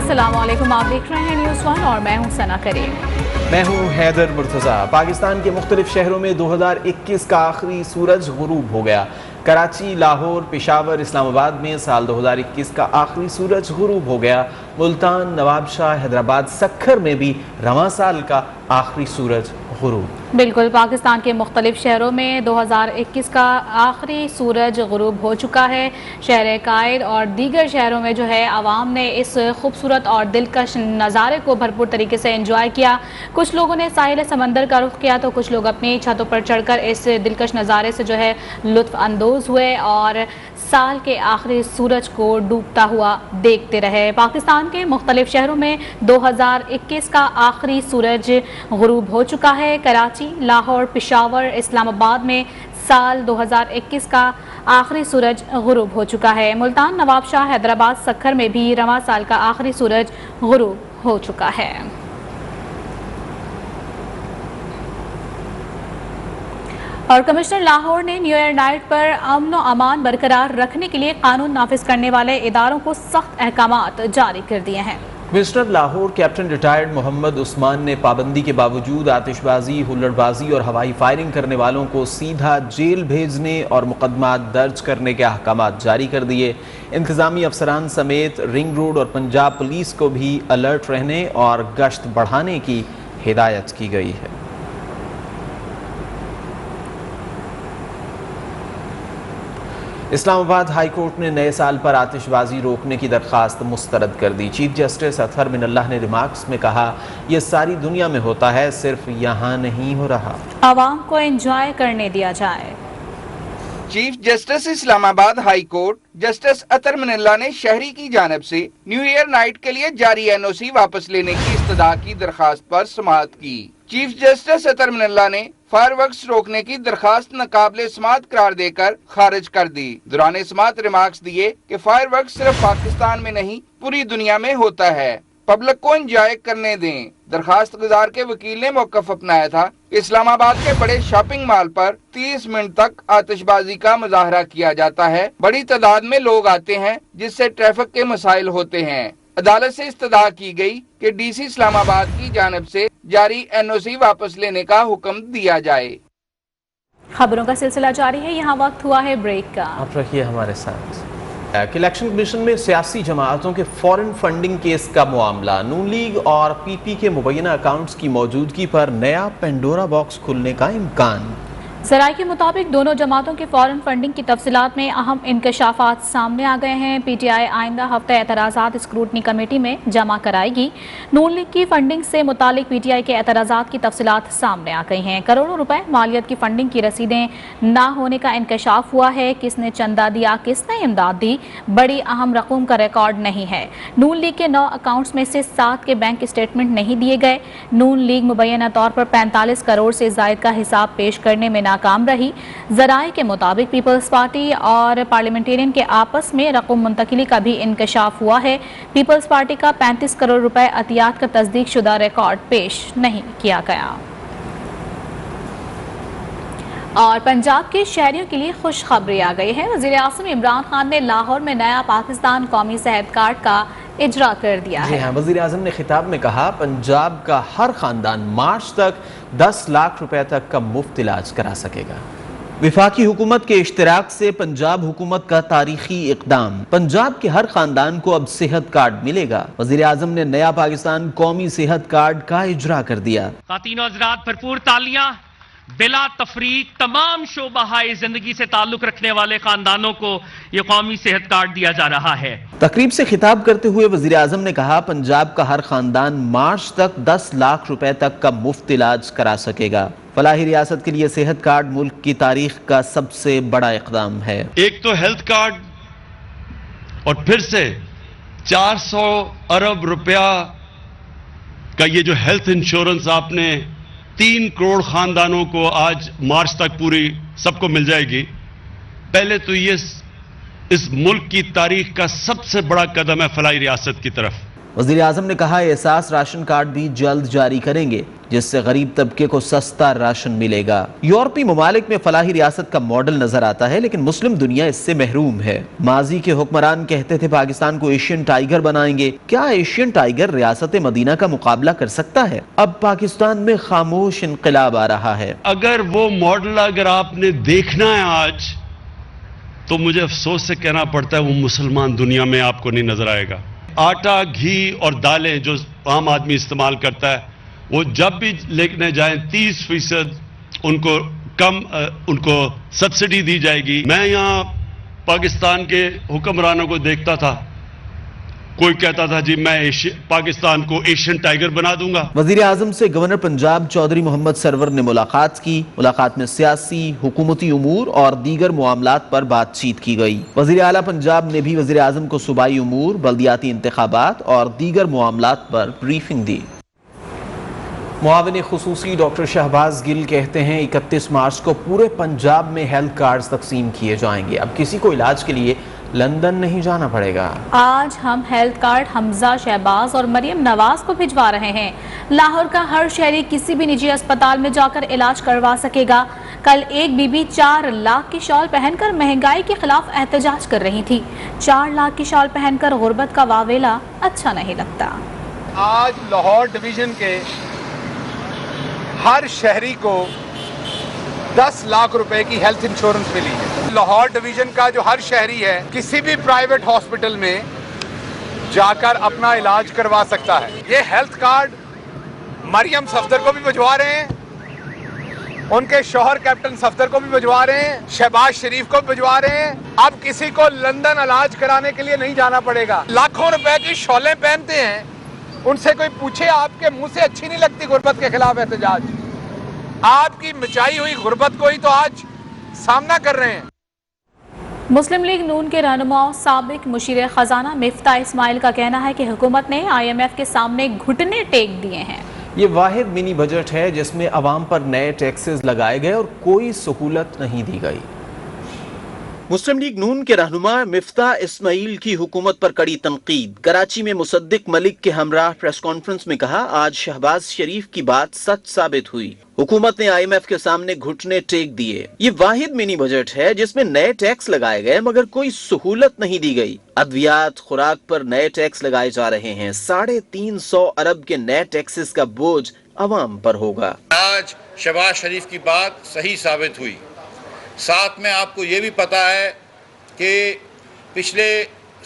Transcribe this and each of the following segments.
अस्सलाम वालेकुम, आप देख रहे हैं न्यूज़ वन और मैं हूं सना करीम। मैं हूं हैदर मुर्तज़ा। पाकिस्तान के मुख्तलिफ शहरों में 2021 का आखिरी सूरज गुरूब हो गया। कराची, लाहौर, पेशावर, इस्लामाबाद में साल 2021 का आखिरी सूरज गुरूब हो गया। मुल्तान, नवाबशाह, हैदराबाद, सक्खर में भी रवां साल का आखिरी सूरज गुरूब। बिल्कुल, पाकिस्तान के मुख्तलिफ शहरों में 2021 का आखिरी सूरज गुरूब हो चुका है। शहर कायद और दीगर शहरों में जो है आवाम ने इस खूबसूरत और दिलकश नज़ारे को भरपूर तरीके से एंजॉय किया। कुछ लोगों ने साहिल समंदर का रुख किया तो कुछ लोग अपनी छतों पर चढ़कर इस दिलकश नज़ारे से जो है लुत्फ़ अंदोज़ हुए और साल के आखिरी सूरज को डूबता हुआ देखते रहे। पाकिस्तान के मुख्तलिफ शहरों में 2021 का आखिरी सूरज गुरूब हो चुका है। कराची, लाहौर, पेशावर, इस्लामाबाद में साल 2021 का आखिरी सूरज गुरूब हो चुका है। मुल्तान, नवाबशाह, हैदराबाद, सक्खर में भी रवां साल का आखिरी सूरज गुरूब हो चुका है। और कमिश्नर लाहौर ने न्यू ईयर नाइट पर अमन और अमान बरकरार रखने के लिए कानून नाफिज करने वाले इदारों को सख्त अहकामात जारी कर दिए हैं। Commissioner Lahore captain retired Mohammad Usman ने पाबंदी के बावजूद आतिशबाजी, हुल्लड़बाजी और हवाई फायरिंग करने वालों को सीधा जेल भेजने और मुकदमा दर्ज करने के अहकामात जारी कर दिए। इंतजामी अफसरान समेत रिंग रोड और पंजाब पुलिस को भी अलर्ट रहने और गश्त बढ़ाने की हिदायत की गई है। इस्लामाबाद हाई कोर्ट ने नए साल पर आतिशबाजी रोकने की दरख्वास्त मुस्तरद कर दी। चीफ जस्टिस अतहर मिनल्लाह ने रिमार्क्स में कहा, यह सारी दुनिया में होता है, सिर्फ यहाँ नहीं हो रहा। आवाम को एंजॉय करने दिया जाए। Chief justice Islamabad high court justice Athar Minallah ने शहरी की जानिब से न्यू ईयर नाइट के लिए जारी एनओसी वापस लेने की इस्तदा की दरखास्त पर समाअत की। चीफ जस्टिस अतहर मिनल्लाह ने फायरवर्क्स रोकने की दरखास्त नाकाबिले समाअत करार देकर खारिज कर दी। दौरान समाअत रिमार्क्स दिए कि फायरवर्क्स सिर्फ पाकिस्तान में नहीं पूरी दुनिया में होता है, पब्लिक को एंजॉय करने दें। दरखास्त गुजार के वकील ने मौकफ अपनाया था कि इस्लामाबाद के बड़े शॉपिंग मॉल पर 30 मिनट तक आतिशबाजी का मुजाहरा किया जाता है। बड़ी तादाद में लोग आते हैं जिससे ट्रैफिक के मसाइल होते हैं। अदालत से इस्तदा की गई कि डीसी इस्लामाबाद की जानिब से जारी एनओसी वापस लेने का हुक्म दिया जाए। खबरों का सिलसिला जारी है, यहाँ वक्त हुआ है ब्रेक का। आप रखिए हमारे साथ। इलेक्शन कमीशन में सियासी जमातों के फॉरेन फंडिंग केस का मामला, नून लीग और पीपी के मुबैना अकाउंट्स की मौजूदगी पर नया पेंडोरा बॉक्स खुलने का इम्कान। ज़राए के मुताबिक दोनों जमातों के फॉरेन फंडिंग की तफसीलात में अहम इंकशाफात सामने आ गए हैं। पीटीआई आइंदा हफ्ते एतराज़ात स्क्रूटनी कमेटी में जमा कराएगी। नून लीग की फंडिंग से मुतालिक पीटीआई के एतराज़ात की तफसीलात सामने आ गई हैं। करोड़ों रुपए मालियत की फंडिंग की रसीदें ना होने का इंकशाफ हुआ है। किसने चंदा दिया, किसने इमदाद दी, बड़ी अहम रकूम का रिकॉर्ड नहीं है। नून लीग के 9 अकाउंट्स में से 7 के बैंक स्टेटमेंट नहीं दिए गए। नून लीग मुबैना तौर पर 45 करोड़ से ज़ायद का हिसाब पेश करने में नाकाम रही। ज़राए के मुताबिक पीपल्स पार्टी और पार्लियामेंटेरियन के आपस में रकम मुंतकिली का भी इंकशाफ हुआ है। पीपल्स पार्टी का 35 करोड़ रुपए अतियात का तस्दीक शुदा रिकॉर्ड पेश नहीं किया गया। और पंजाब के शहरियों के लिए खुशखबरी आ गई है। वज़ीर आज़म इमरान खान ने लाहौर में नया पाकिस्तान कौमी सेहत कार्ड का इजरा कर दिया है। हाँ, वज़ीर आज़म ने खिताब में कहा, पंजाब का हर खानदान मार्च तक 10 लाख रुपए तक का मुफ्त इलाज करा सकेगा। विफाकी हुकूमत के इश्तिराक से पंजाब हुकूमत का तारीखी इक़दाम, पंजाब के हर खानदान को अब सेहत कार्ड मिलेगा। वज़ीर आज़म ने नया पाकिस्तान कौमी सेहत कार्ड का इजरा कर दिया। ख़वातीन हज़रात, भरपूर तालियां। बिला तफरीक तमाम शोबाहाए जिंदगी से ताल्लुक रखने वाले खानदानों को ये कौमी सेहत कार्ड दिया जा रहा है। तकरीब से खिताब करते हुए वज़ीर आज़म ने कहा, पंजाब का हर खानदान मार्च तक 10 लाख रुपए तक का मुफ्त इलाज करा सकेगा। फलाही रियासत के लिए सेहत कार्ड मुल्क की तारीख का सबसे बड़ा इक़दाम है। एक तो हेल्थ कार्ड और फिर से 400 अरब रुपया का ये जो हेल्थ इंश्योरेंस आपने 3 करोड़ खानदानों को आज मार्च तक पूरी सबको मिल जाएगी। पहले तो ये इस मुल्क की तारीख का सबसे बड़ा कदम है फलाही रियासत की तरफ। वज़ीर आज़म ने कहा एहसास राशन कार्ड भी जल्द जारी करेंगे जिससे गरीब तबके को सस्ता राशन मिलेगा। यूरोपीय ममालिक में फलाही रियासत का मॉडल नजर आता है लेकिन मुस्लिम दुनिया इससे महरूम है। माजी के हुक्मरान कहते थे पाकिस्तान को एशियन टाइगर बनाएंगे। क्या एशियन टाइगर रियासत मदीना का मुकाबला कर सकता है? अब पाकिस्तान में खामोश इनकलाब आ रहा है। अगर वो मॉडल अगर आपने देखना है आज, तो मुझे अफसोस से कहना पड़ता है वो मुसलमान दुनिया में आपको नहीं नजर आएगा। आटा, घी और दालें जो आम आदमी इस्तेमाल करता है, वो जब भी लेने जाएं 30% उनको सब्सिडी दी जाएगी। मैं यहाँ पाकिस्तान के हुक्मरानों को देखता था, कोई कहता था जी मैं पाकिस्तान को एशियन टाइगर बना दूंगा। वजीर आजम से गवर्नर पंजाब चौधरी मोहम्मद सरवर ने मुलाकात की। मुलाकात में सियासी, हुकूमती उमूर और दीगर मामलात पर बातचीत की गई। वजीर आला पंजाब ने भी वजीर आजम को सूबाई उमूर, बल्दियाती इंतखाबात और दीगर मामलात पर ब्रीफिंग दी। मुआविन खुसूसी डॉक्टर शहबाज गिल कहते हैं 31 मार्च को पूरे पंजाब में हेल्थ कार्ड्स तकसीम किए जाएंगे। अब किसी को इलाज के लिए लंदन नहीं जाना पड़ेगा। आज हम हेल्थ कार्ड हमजा, शहबाज और मरियम नवाज को भिजवा रहे हैं। लाहौर का हर शहरी किसी भी निजी अस्पताल में जाकर इलाज करवा सकेगा। कल एक बीबी 4 लाख की शॉल पहनकर महंगाई के खिलाफ एहतजाज कर रही थी। 4 लाख की शॉल पहनकर गुर्बत का वावेला अच्छा नहीं लगता। आज लाहौर डिवीजन के हर शहरी को 10 लाख रुपए की हेल्थ इंश्योरेंस मिली है। लाहौर डिवीजन का जो हर शहरी है किसी भी प्राइवेट हॉस्पिटल में जाकर अपना इलाज करवा सकता है। ये हेल्थ कार्ड मरियम सफदर को भी भिजवा रहे हैं, उनके शौहर कैप्टन सफदर को भी भिजवा रहे हैं, शहबाज शरीफ को भी भिजवा रहे हैं। अब किसी को लंदन इलाज कराने के लिए नहीं जाना पड़ेगा। लाखों रुपए की शॉलें पहनते हैं, उनसे कोई पूछे आपके मुंह से अच्छी नहीं लगती गुर्बत के खिलाफ एहतजाज? आपकी मचाई हुई गुर्बत को ही तो आज सामना कर रहे हैं। मुस्लिम लीग नून के रहनुमा साबिक मुशीर खजाना मिफ्ता इस्माइल का कहना है कि हुकूमत ने IMF के सामने घुटने टेक दिए हैं। ये वाहिद मिनी बजट है जिसमें अवाम पर नए टैक्सेस लगाए गए और कोई सहूलत नहीं दी गई। मुस्लिम लीग नून के रहनुमा मिफ्ता इस्माइल की हुकूमत पर कड़ी तनकीद। कराची में मुसद्दिक मलिक के हमराह प्रेस कॉन्फ्रेंस में कहा, आज शहबाज शरीफ की बात सच साबित हुई। हुकूमत ने IMF के सामने घुटने टेक दिए। ये वाहिद मिनी बजट है जिसमें नए टैक्स लगाए गए मगर कोई सहूलत नहीं दी गई। अद्वियात, खुराक पर नए टैक्स लगाए जा रहे हैं। 350 अरब के नए टैक्सेस का बोझ अवाम पर होगा। आज शहबाज शरीफ की बात सही साबित हुई। साथ में आपको ये भी पता है कि पिछले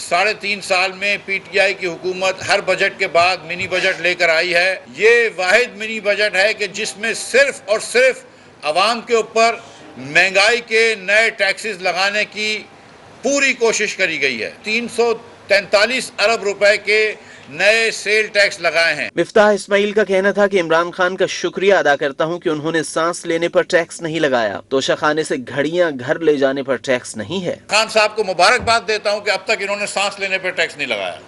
3.5 साल में PTI की हुकूमत हर बजट के बाद मिनी बजट लेकर आई है। ये वाहिद मिनी बजट है कि जिसमें सिर्फ और सिर्फ अवाम के ऊपर महंगाई के नए टैक्सेस लगाने की पूरी कोशिश करी गई है। 343 अरब रुपए के नए सेल टैक्स लगाए हैं। मिफ्ताह इस्माइल का कहना था कि इमरान खान का शुक्रिया अदा करता हूं कि उन्होंने सांस लेने पर टैक्स नहीं लगाया। तोशाखाने से घड़ियां घर ले जाने पर टैक्स नहीं है। खान साहब को मुबारकबाद देता हूं कि अब तक इन्होंने सांस लेने पर टैक्स नहीं लगाया,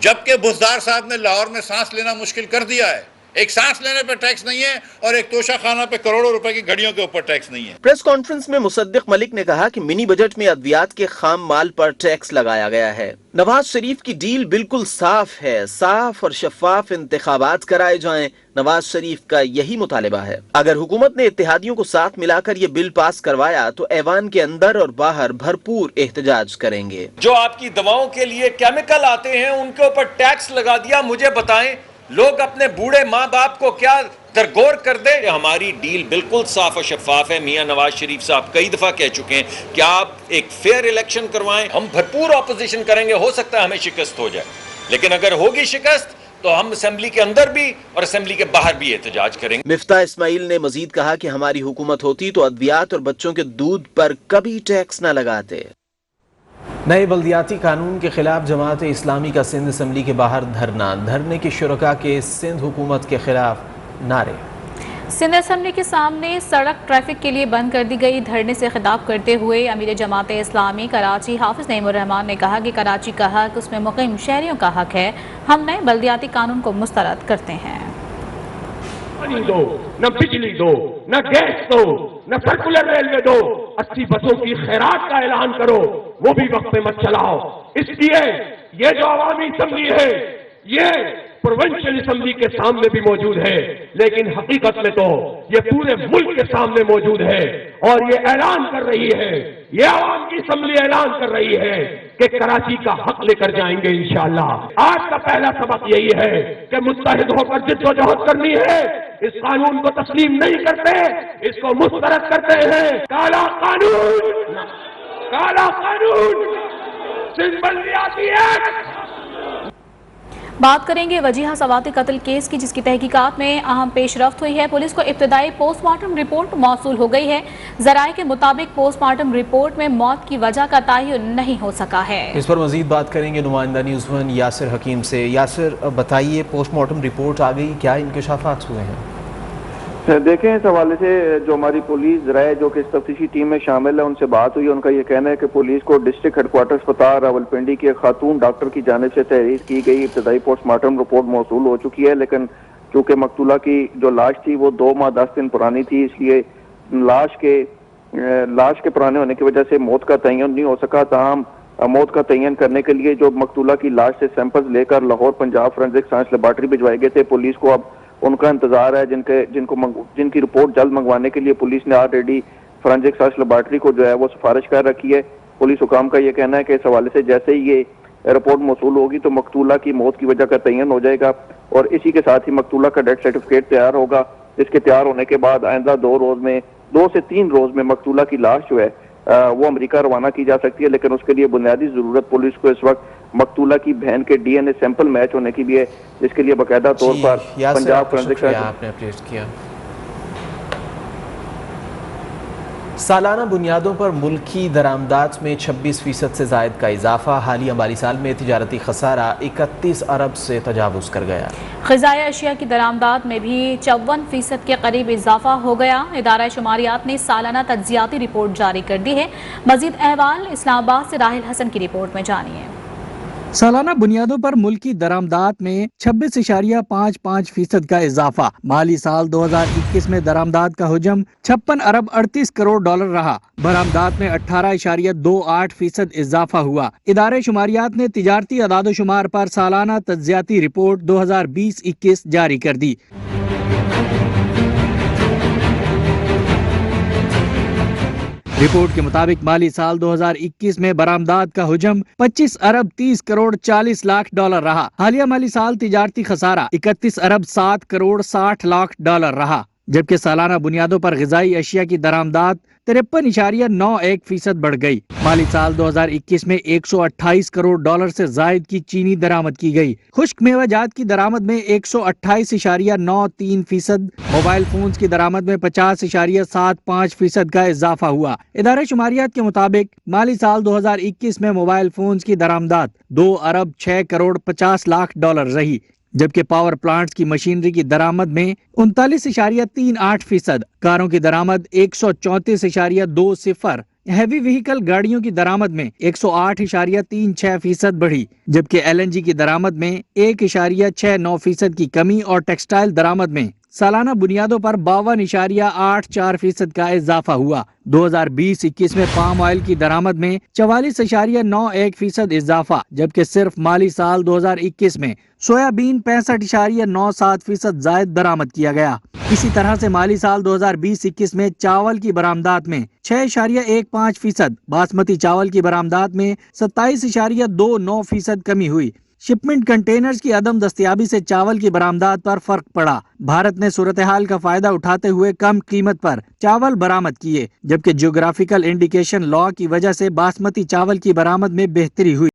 जबकि बुज़दार साहब ने लाहौर में सांस लेना मुश्किल कर दिया है। एक सांस लेने पर टैक्स नहीं है और एक तोशाखाना पे करोड़ों रुपए की घड़ियों के ऊपर टैक्स नहीं है। प्रेस कॉन्फ्रेंस में मुसद्दिक मलिक ने कहा कि मिनी बजट में अद्वियात के खाम माल पर टैक्स लगाया गया है। नवाज शरीफ की डील बिल्कुल साफ है, साफ और शफाफ इंतखाबात कराए जाएं। नवाज शरीफ का यही मुतालिबा है। अगर हुकूमत ने इत्तेहादियों को साथ मिलाकर ये बिल पास करवाया तो ऐवान के अंदर और बाहर भरपूर एहतजाज करेंगे। जो आपकी दवाओं के लिए केमिकल आते हैं उनके ऊपर टैक्स लगा दिया। मुझे बताएं, लोग अपने बूढ़े माँ बाप को क्या दरगोर कर दे? हमारी डील बिल्कुल साफ और शफाफ है। मियां नवाज शरीफ साहब कई दफा कह चुके हैं कि आप एक फेयर इलेक्शन करवाएं, हम भरपूर ऑपोजिशन करेंगे। हो सकता है हमें शिकस्त हो जाए, लेकिन अगर होगी शिकस्त तो हम असेंबली के अंदर भी और असेंबली के बाहर भी एहतजाज करेंगे। मिफ्ता इस्माइल ने मजीद कहा कि हमारी हुकूमत होती तो अद्वियात और बच्चों के दूध पर कभी टैक्स न लगाते। नए बल्दियाती कानून के खिलाफ जमात इस्लामी का सिंध असम्बली के बाहर धरना। धरने के शुरका के सिंध हुकूमत के खिलाफ नारे। सिंध असम्बली के सामने सड़क ट्रैफिक के लिए बंद कर दी गई। धरने से खिताब करते हुए अमीर जमात इस्लामी कराची हाफिज नईमुर रहमान ने कहा कि कराची का हक उसमें मुकीम शहरियों का हक है। हम नए बल्दियाती कानून को मुस्तरद करते हैं। पानी दो, न बिजली दो, न गैस दो, न सर्कुलर रेलवे दो, 80 बसों की खैरात का ऐलान करो, वो भी वक्त पे मत चलाओ। इसलिए ये जो अवामी असम्बली है یہ پروونشل اسمبلی کے سامنے بھی موجود ہے، لیکن حقیقت میں تو یہ پورے ملک کے سامنے موجود ہے، اور یہ اعلان کر رہی ہے، یہ عوام کی اسمبلی اعلان کر رہی ہے کہ کراچی کا حق لے کر جائیں گے انشاءاللہ۔ آج کا پہلا سبق یہی ہے کہ متحد ہو کر جد و جہد کرنی ہے، اس قانون کو تسلیم نہیں کرتے، اس کو مسترد کرتے ہیں۔ کالا قانون، کالا قانون، سندھ بلدیاتی ایکٹ۔ بات کریں گے وجیہہ سواتی قتل کیس کی، جس کی تحقیقات میں اہم پیش رفت ہوئی ہے۔ پولیس کو ابتدائی پوسٹ مارٹم رپورٹ موصول ہو گئی ہے۔ ذرائع کے مطابق پوسٹ مارٹم رپورٹ میں موت کی وجہ کا تعین نہیں ہو سکا ہے۔ اس پر مزید بات کریں گے نمائندہ نیوز ون یاسر حکیم سے۔ یاسر، بتائیے پوسٹ مارٹم رپورٹ آ گئی، کیا انکشافات ہوئے ہیں؟ دیکھیں، اس حوالے سے جو ہماری پولیس ذرائع جو کہ اس تفتیشی ٹیم میں شامل ہے ان سے بات ہوئی، ان کا یہ کہنا ہے کہ پولیس کو ڈسٹرکٹ ہیڈ کوارٹر اسپتال راولپنڈی کی ایک خاتون ڈاکٹر کی جانب سے تحریر کی گئی ابتدائی پوسٹ مارٹم رپورٹ موصول ہو چکی ہے، لیکن چونکہ مقتولہ کی جو لاش تھی وہ 2 ماہ 10 دن پرانی تھی، اس لیے لاش کے پرانے ہونے کی وجہ سے موت کا تعین نہیں ہو سکا۔ تاہم موت کا تعین کرنے کے لیے جو مقتولہ کی لاش سے سیمپلز لے کر Lahore Punjab forensic science laboratory بھجوائے گئے تھے۔ پولیس کو اب ان کا انتظار ہے، جن کی رپورٹ جلد منگوانے کے لیے پولیس نے آلریڈی فورینسک سائنس لیبارٹری کو جو ہے وہ سفارش کر رکھی ہے۔ پولیس حکام کا یہ کہنا ہے کہ اس حوالے سے جیسے ہی یہ رپورٹ موصول ہوگی تو مقتولہ کی موت کی وجہ کا تعین ہو جائے گا، اور اسی کے ساتھ ہی مقتولہ کا ڈیتھ سرٹیفکیٹ تیار ہوگا، جس کے تیار ہونے کے بعد آئندہ 2 سے 3 روز میں مقتولہ کی لاش جو ہے وہ امریکہ روانہ کی جا سکتی ہے، لیکن اس کے لیے بنیادی ضرورت پولیس کو اس وقت مقتولہ کی بہن کے D N A sample match ہونے کی بھی ہے، جس کے لیے باقاعدہ طور پر پنجاب فورینسک آپ نے اپڈیٹ کیا۔ سالانہ بنیادوں پر ملکی درآمدات میں 26% سے زائد کا اضافہ، حالیہ مالی سال میں تجارتی خسارہ 31 ارب سے تجاوز کر گیا۔ غذائی اشیاء کی درآمدات میں بھی 54% کے قریب اضافہ ہو گیا۔ ادارہ شماریات نے سالانہ تجزیاتی رپورٹ جاری کر دی ہے۔ مزید احوال اسلام آباد سے راحل حسن کی رپورٹ میں جانیے۔ سالانہ بنیادوں پر ملکی درآمدات میں 26.55% کا اضافہ۔ مالی سال 2021 میں درآمدات کا حجم 56 ارب 38 کروڑ ڈالر رہا۔ برآمدات میں 18.28% اضافہ ہوا۔ ادارے شماریات نے تجارتی اعداد و شمار پر سالانہ تجزیاتی رپورٹ 2020-21 جاری کر دی۔ رپورٹ کے مطابق مالی سال 2021 میں برآمدات کا حجم 25 ارب 30 کروڑ 40 لاکھ ڈالر رہا۔ حالیہ مالی سال تجارتی خسارہ 31 ارب 7 کروڑ 60 لاکھ ڈالر رہا، جبکہ سالانہ بنیادوں پر غذائی اشیاء کی درآمدات 53.91% بڑھ گئی۔ مالی سال 2021 میں 128 کروڑ ڈالر سے زائد کی چینی درآمد کی گئی۔ خشک میوہ جات کی درآمد میں 128.93%، موبائل فونز کی درآمد میں 50.75% کا اضافہ ہوا۔ ادارہ شماریات کے مطابق مالی سال 2021 میں موبائل فونز کی درآمدات 2 ارب 6 کروڑ 50 لاکھ ڈالر رہی، جبکہ پاور پلانٹس کی مشینری کی درآمد میں 39.38%، کاروں کی درآمد 134.20، ہیوی وہیکل گاڑیوں کی درآمد میں 108.36% بڑھی، جبکہ ایل این جی کی درآمد میں 1.69% کی کمی اور ٹیکسٹائل درآمد میں سالانہ بنیادوں پر 52.84% کا اضافہ ہوا۔ 2020-21 میں پام آئل کی درآمد میں 44.91% اضافہ، جبکہ صرف مالی سال 2021 میں سویابین 65.97% زائد درآمد کیا گیا۔ اسی طرح سے مالی سال 2020-21 میں چاول کی برآمدات میں 6.15%، باسمتی چاول کی برآمدات میں 27.29% کمی ہوئی۔ شپمنٹ کنٹینرز کی عدم دستیابی سے چاول کی برآمدات پر فرق پڑا۔ بھارت نے صورتحال کا فائدہ اٹھاتے ہوئے کم قیمت پر چاول برآمد کیے، جبکہ جیوگرافیکل انڈیکیشن لا کی وجہ سے باسمتی چاول کی برآمد میں بہتری ہوئی۔